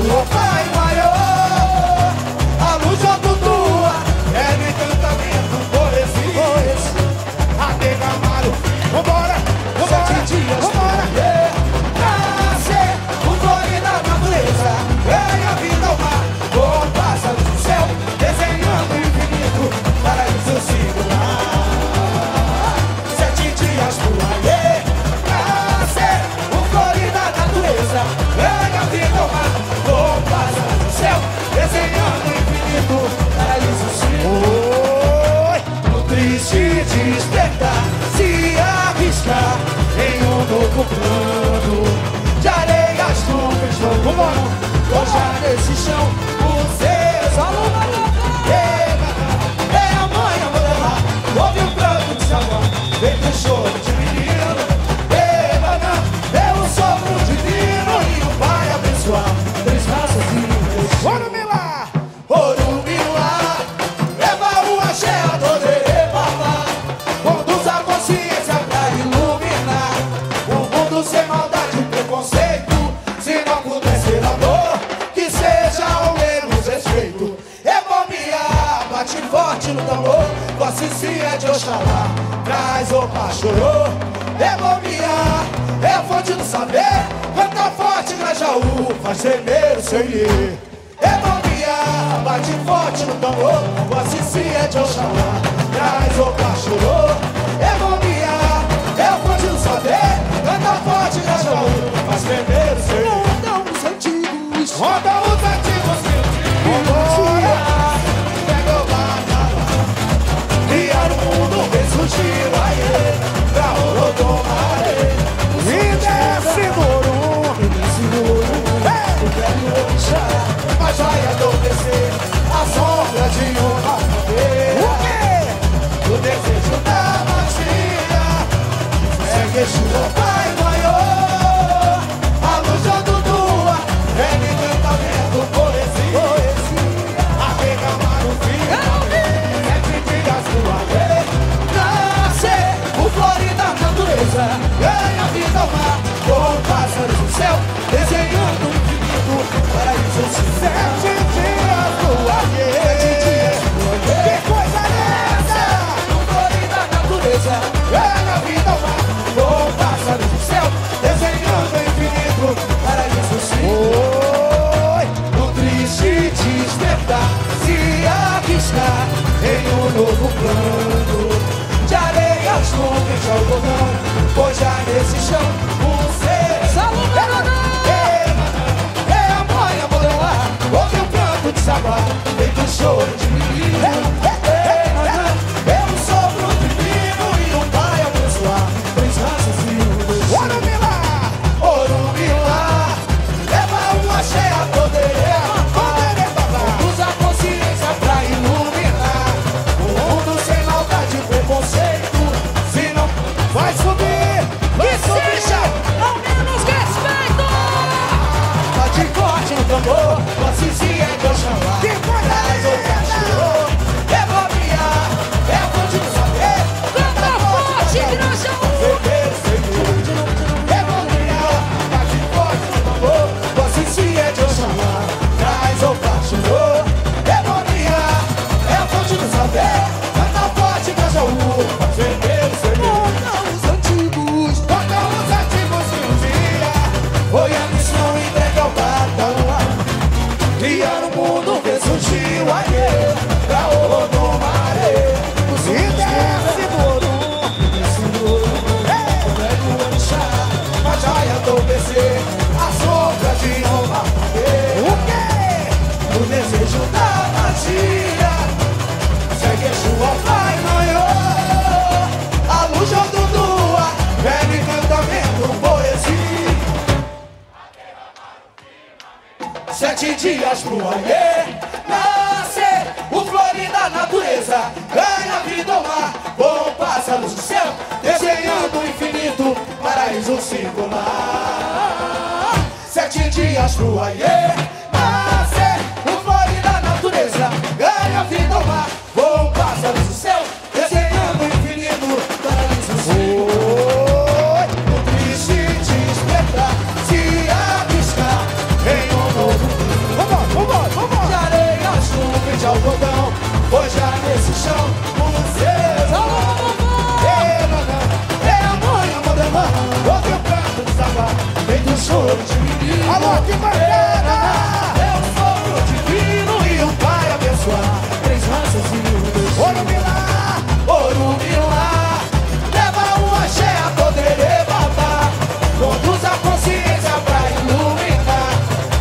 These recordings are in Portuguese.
sua vai maior. A luz tua é no encantamento, poesia. Até Camargo, vambora, vambora, 7 dias, vambora. Nascer, o flor da natureza, ganha vida ao mar, como pássaros do céu, desenhando o infinito, paraíso singular. 7 dias pro aie. Nascer, o flor da natureza, ganha vida ao mar, como pássaros do céu, desenhando o infinito, paraíso singular. No triste despertar, se arriscar em um novo plano de areias nuvens, novo mano, hoje nesse chão, o seu aluno é a mãe a modelar, ouve um pranto de sabão, feito um choro de menino, é o sopro divino e o pai abençoar, 3 raças e um Orumilá, Orumilá, leva o axé a todo babá, conduz a consciência pra iluminar o mundo sem maldade e preconceito. Se não puder ser amor, que seja ao menos respeito. Ebomia, bate forte no tambor, Vossicia de Oxalá, traz o Pachorô. Ebomia, é a fonte do saber, canta forte Grajaú, faz tremer o seu iê. Ebomia, bate forte no tambor, Vossicia de Oxalá, traz o Pachorô. Ebomia, é a fonte do saber, canta forte Grajaú, faz tremer o seu iê. Rodam os antigos, rodam os antigos, vambora, pega o batalhão, criar o mundo, ressurgiu aê, pra Orodomare, e desce Morum, o velho orixá, mas vai adormecer a sombra de uma bandeira. O quê? O desejo da magia segue Exu, Pai maior. A luz tua é no encantamento, poesia. Até Camargo, filho, 7 dias do aê. Nascer, o flor da natureza, ganha vida ao mar, com pássaros do céu, desenhando o infinito, paraíso singular. 7 dias do aê. 7 dias do aê. Que coisa linda! O flor da natureza, ganha vida ao mar, com pássaros do céu, desenhando o infinito, paraíso singular. No triste despertar, se arriscar em um novo plano de areias, nuvens de algodão, pois já nesse chão o ser é a mãe a modelar, ouve o pranto de sabá, feito um choro de menino, é o sopro divino e o pai abençoar, 3 raças e um Deus. Orumilá, Orumilá, leva o axé a poder babá, usa a consciência pra iluminar o mundo sem maldade e preconceito. Se não vai subir, vai subir, Ao menos respeito! bate forte no tambor, Vossicia de Oxalá, que traz o cachorro. Ebomia, é a fonte do saber, Canta forte, Grajaú! beber sem dúvida. Ebomia, bate forte no tambor, Vossicia de Oxalá, traz o cachorro. Ebomia, é a fonte do saber, canta forte Grajaú, beber sem dúvida. Rodam os antigos que um dia foi a missão entregue ao batalhão, criar o mundo, ressurgiu aê, pra Orodomare, e desce Morum, o velho orixá, mas vai adormecer a sombra de uma bandeira. O quê? O desejo da magia segue Exu, ao Pai maior. A luz tua é no encantamento, poesia. 7 dias pro aê. Nascer, o flor da natureza, ganha vida ao mar, com pássaros do céu, desenhando o infinito, paraíso singular. 7 dias pro aie. Nascer, o flor da natureza, ganha vida ao mar, com pássaros do céu, desenhando o infinito, paraíso singular. O triste despertar, se arriscar em um novo mundo. flor divino. Alô, que bacana! Eu sou flor divino e um pai abençoar. 3 raças e um Deus. Orumilá! Orumilá, leva o axé a poderê babá. Conduz a consciência pra iluminar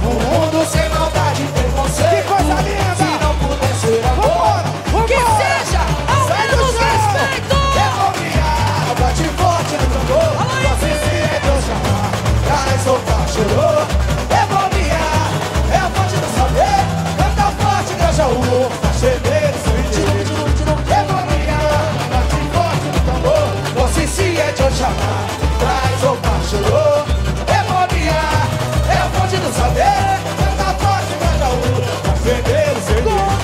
um mundo sem maldade e preconceito. Que coisa linda! Se não puder ser amor, Que seja ao menos respeito! economia, bate forte no tambor. Você se é Deus chamar, traz sopa, chorou. Economia, é a fonte do saber. Canta forte, Grajaú, pra chegar no seu interior. Economia, bate forte no tambor. Você se é Deus chamar, traz sopa, chorou. Economia, é a fonte do saber. Canta forte, Grajaú, pra chegar no seu interior.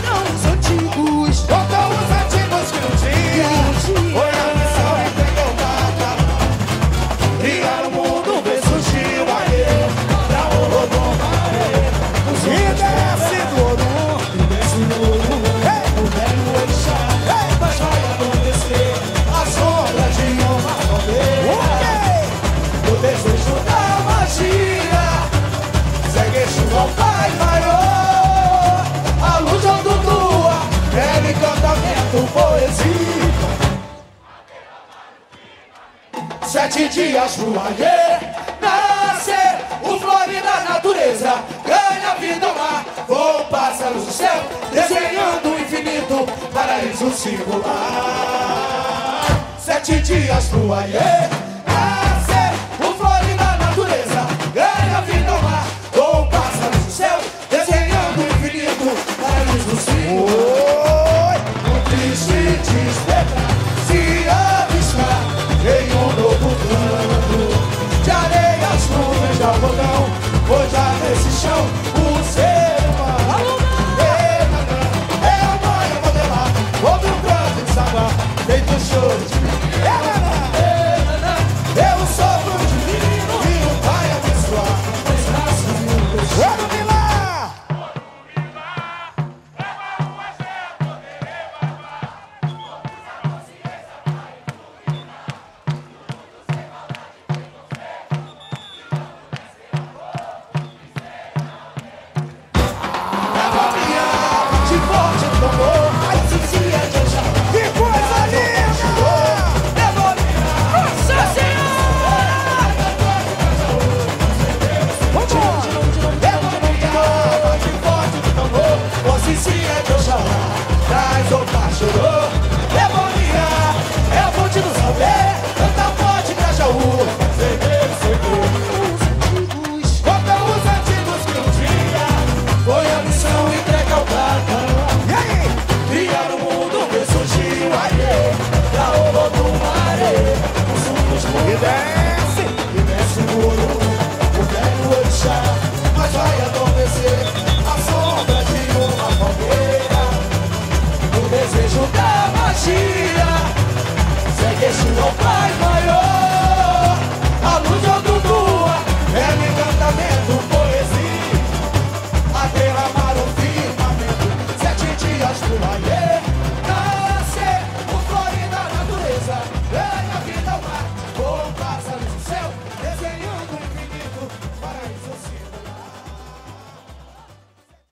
Contam os antigos que um dia foi a missão e pegou mata. Criar o mundo, vê surgiu aí pra o Rodom Maré. E desce do Orum! E desce no Orum, o velho Orixá mas vai acontecer a sombra de uma bandeira. O desejo da magia segue Exu ao Pai Maior. A luz do Tua, ele cantamento, poesia. 7 dias pro ayer nascer, o flore da natureza ganha vida ao mar. Voam pássaros do céu, desenhando o infinito, paraíso singular. 7 dias pro ayer